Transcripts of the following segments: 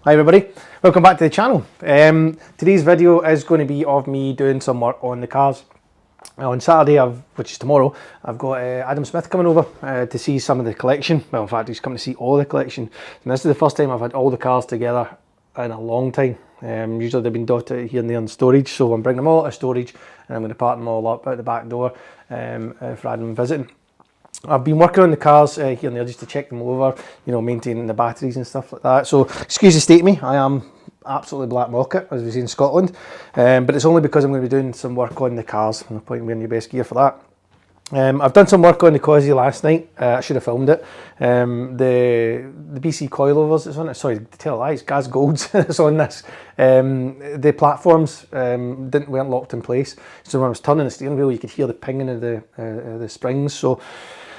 Hi everybody, welcome back to the channel. Today's video is going to be of me doing some work on the cars. On Saturday, which is tomorrow, I've got Adam Smith coming over to see some of the collection. Well, in fact, he's coming to see all the collection. And this is the first time I've had all the cars together in a long time. Usually they've been dotted here and there in storage, so I'm bringing them all out of storage and I'm going to park them all up out the back door for Adam visiting. I've been working on the cars here and there just to check them over, you know, maintaining the batteries and stuff like that. So excuse the state of me, I am absolutely black market, as we see in Scotland, but it's only because I'm going to be doing some work on the cars. No point in wearing your best gear for that. I've done some work on the Cosy last night. I should have filmed it. The BC coilovers that's on it, sorry to tell lies, Gas Golds that's on this. The platforms weren't locked in place, so when I was turning the steering wheel you could hear the pinging of the springs. So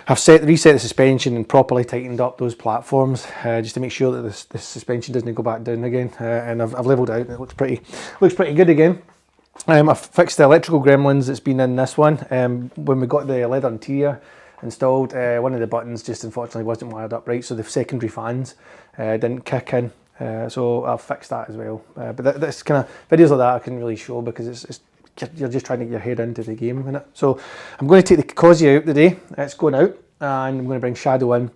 I've reset the suspension and properly tightened up those platforms just to make sure that the suspension doesn't go back down again. And I've levelled it out and it looks pretty good again. I've fixed the electrical gremlins that's been in this one. When we got the leather interior installed, one of the buttons just unfortunately wasn't wired up right, so the secondary fans didn't kick in. So I've fixed that as well. But this kind of videos like that I can really show because you're just trying to get your head into the game, isn't it? So I'm going to take the Cosy out today. It's going out, and I'm going to bring Shadow in.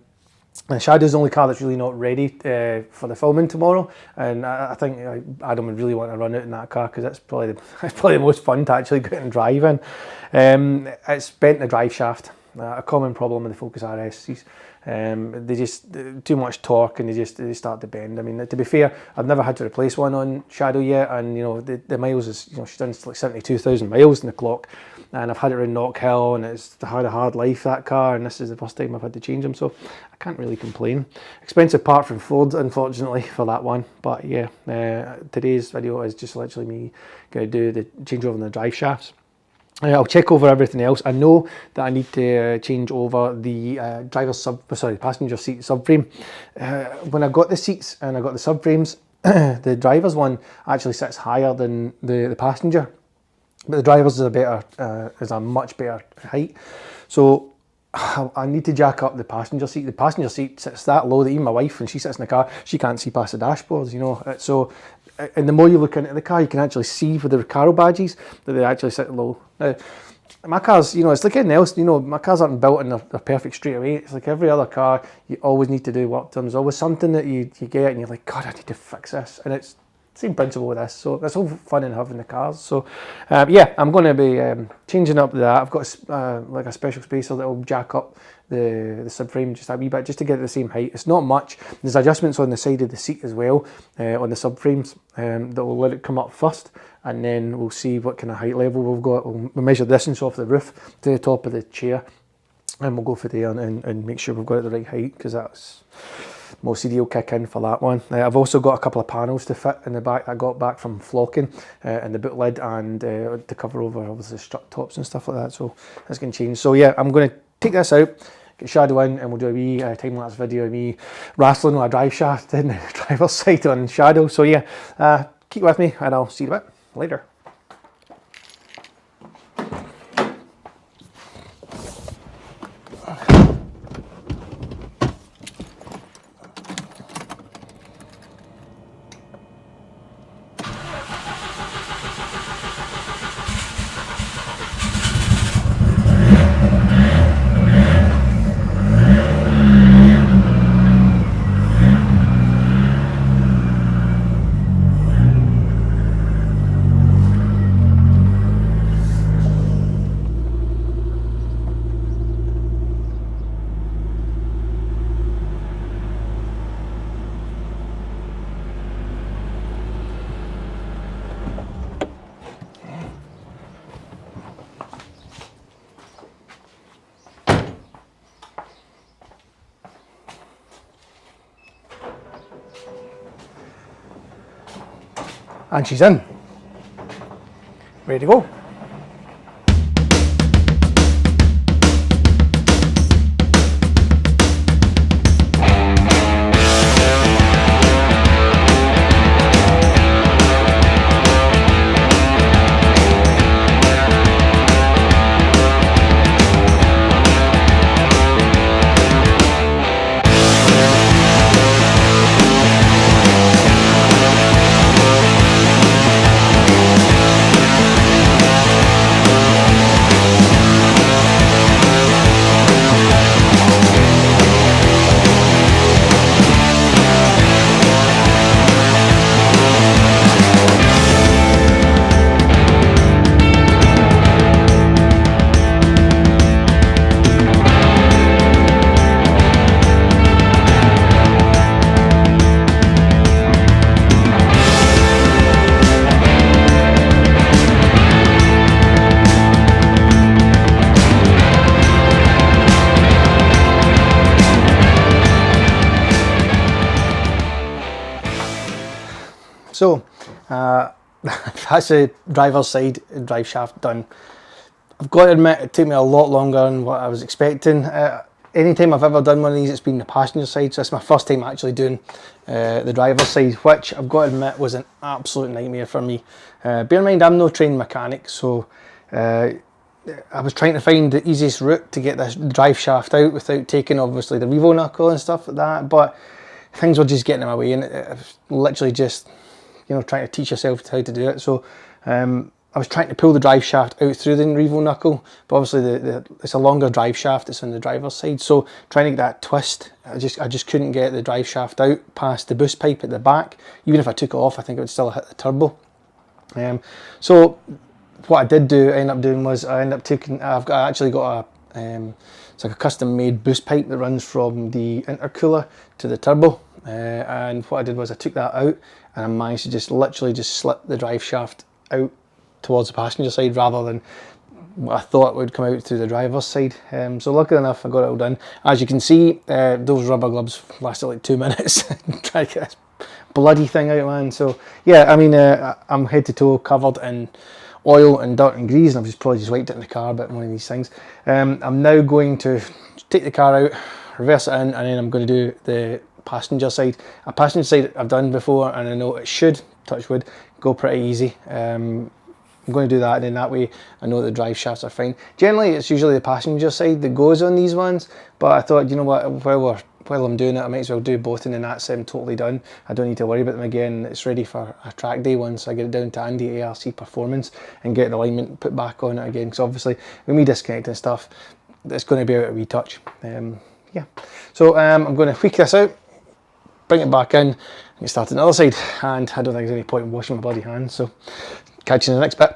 And Shadow's the only car that's really not ready for the filming tomorrow, and I think Adam would really want to run out in that car because it's probably the most fun to actually go out and drive in. It's bent the drive shaft, a common problem with the Focus RSs. They just too much torque and they start to bend. I mean, to be fair, I've never had to replace one on Shadow yet, and you know the miles is, you know, she's done like 72,000 miles in the clock, and I've had it around Knockhill and it's had a hard life, that car, and this is the first time I've had to change them, so I can't really complain. Expensive part from Ford, unfortunately, for that one, but yeah, today's video is just literally me going to do the changeover in the drive shafts. I'll check over everything else. I know that I need to change over the passenger seat subframe. When I got the seats and I got the subframes, the driver's one actually sits higher than the passenger, but the driver's is a much better height. So I need to jack up the passenger seat. The passenger seat sits that low that even my wife, when she sits in the car, she can't see past the dashboards, you know. So, and the more you look into the car, you can actually see with the Recaro badges that they actually sit low. Now, my cars, you know, it's like anything else, you know, my cars aren't built in a perfect straight away. It's like every other car, you always need to do work done. There's always something that you get and you're like, God, I need to fix this. And it's same principle with this, so that's all fun in having the cars. So yeah, I'm going to be changing up that. I've got like a special spacer that will jack up the subframe just a wee bit, just to get it the same height. It's not much. There's adjustments on the side of the seat as well, on the subframes, that will let it come up first, and then we'll see what kind of height level we've got. We'll measure the distance off the roof to the top of the chair, and we'll go for there and make sure we've got it the right height, because that's most CD will kick in for that one. I've also got a couple of panels to fit in the back that I got back from flocking, and the boot lid, and to cover over obviously strut tops and stuff like that, so that's going to change. So yeah, I'm going to take this out, get Shadow in, and we'll do a wee time-lapse video of me wrestling with a drive shaft in the driver's side on Shadow. So yeah, keep with me and I'll see you a bit later. And she's in. Ready to go. So that's the driver's side drive shaft done. I've got to admit, it took me a lot longer than what I was expecting. Anytime I've ever done one of these, it's been the passenger side, so it's my first time actually doing the driver's side, which I've got to admit was an absolute nightmare for me. Bear in mind, I'm no trained mechanic, so I was trying to find the easiest route to get this drive shaft out without taking obviously the Revo knuckle and stuff like that, but things were just getting in my way, and it was literally just, you know, trying to teach yourself how to do it. So I was trying to pull the drive shaft out through the Revo knuckle, but obviously it's a longer drive shaft, it's on the driver's side, so trying to get that twist, I just couldn't get the drive shaft out past the boost pipe at the back. Even if I took it off, I think it would still hit the turbo. So what I did do, end up doing was I actually got it's like a custom made boost pipe that runs from the intercooler to the turbo, and what I did was I took that out and I managed to just literally slip the drive shaft out towards the passenger side rather than what I thought would come out through the driver's side. So luckily enough, I got it all done. As you can see, those rubber gloves lasted like 2 minutes trying to get this bloody thing out, man. So yeah, I mean, I'm head to toe covered in oil and dirt and grease, and I've probably just wiped it in the car, but one of these things. I'm now going to take the car out, reverse it in, and then I'm going to do the passenger side. A passenger side I've done before, and I know it should, touch wood, go pretty easy. I'm going to do that, and then that way I know the drive shafts are fine. Generally, it's usually the passenger side that goes on these ones, but I thought, you know what, while I'm doing it, I might as well do both, and then that's totally done. I don't need to worry about them again. It's ready for a track day once I get it down to Andy ARC Performance and get the alignment put back on it again, because obviously with me disconnecting stuff, it's going to be out a wee touch. Yeah, so I'm going to tweak this out, bring it back in, and get started on the other side, and I don't think there's any point in washing my bloody hands, so catch you in the next bit.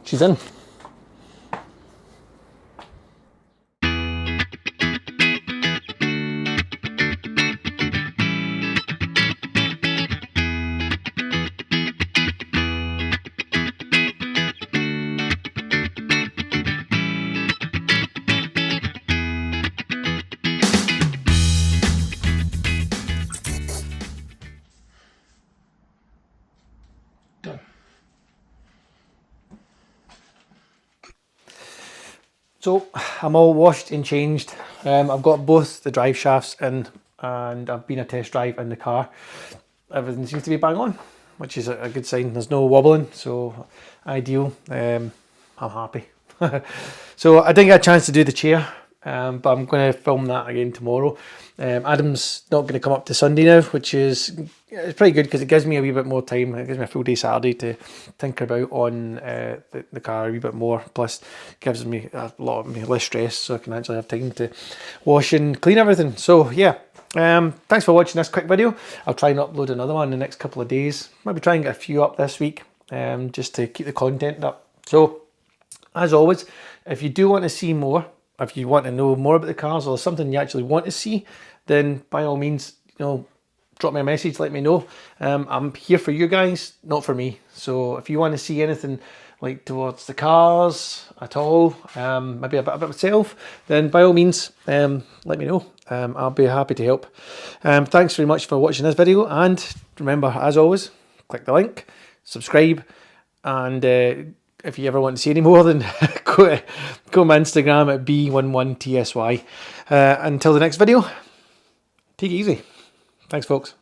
She's in. Done. So I'm all washed and changed. I've got both the drive shafts in, and I've been a test drive in the car. Everything seems to be bang on, which is a good sign. There's no wobbling, so ideal. I'm happy. So I didn't get a chance to do the chair, but I'm going to film that again tomorrow. Adam's not going to come up to Sunday now, which is it's pretty good because it gives me a wee bit more time. It gives me a full day Saturday to think about on the car a wee bit more. Plus, gives me a lot of less stress, so I can actually have time to wash and clean everything. So yeah, thanks for watching this quick video. I'll try and upload another one in the next couple of days. Maybe try and get a few up this week, just to keep the content up. So, as always, if you do want to see more, if you want to know more about the cars, or something you actually want to see, then by all means, you know, drop me a message, let me know. I'm here for you guys, not for me. So if you want to see anything like towards the cars at all, maybe a bit about myself, then by all means, let me know. I'll be happy to help. Thanks very much for watching this video, and remember, as always, click the link, subscribe, and if you ever want to see any more, then go on my Instagram at B11TSY. Until the next video, take it easy. Thanks, folks.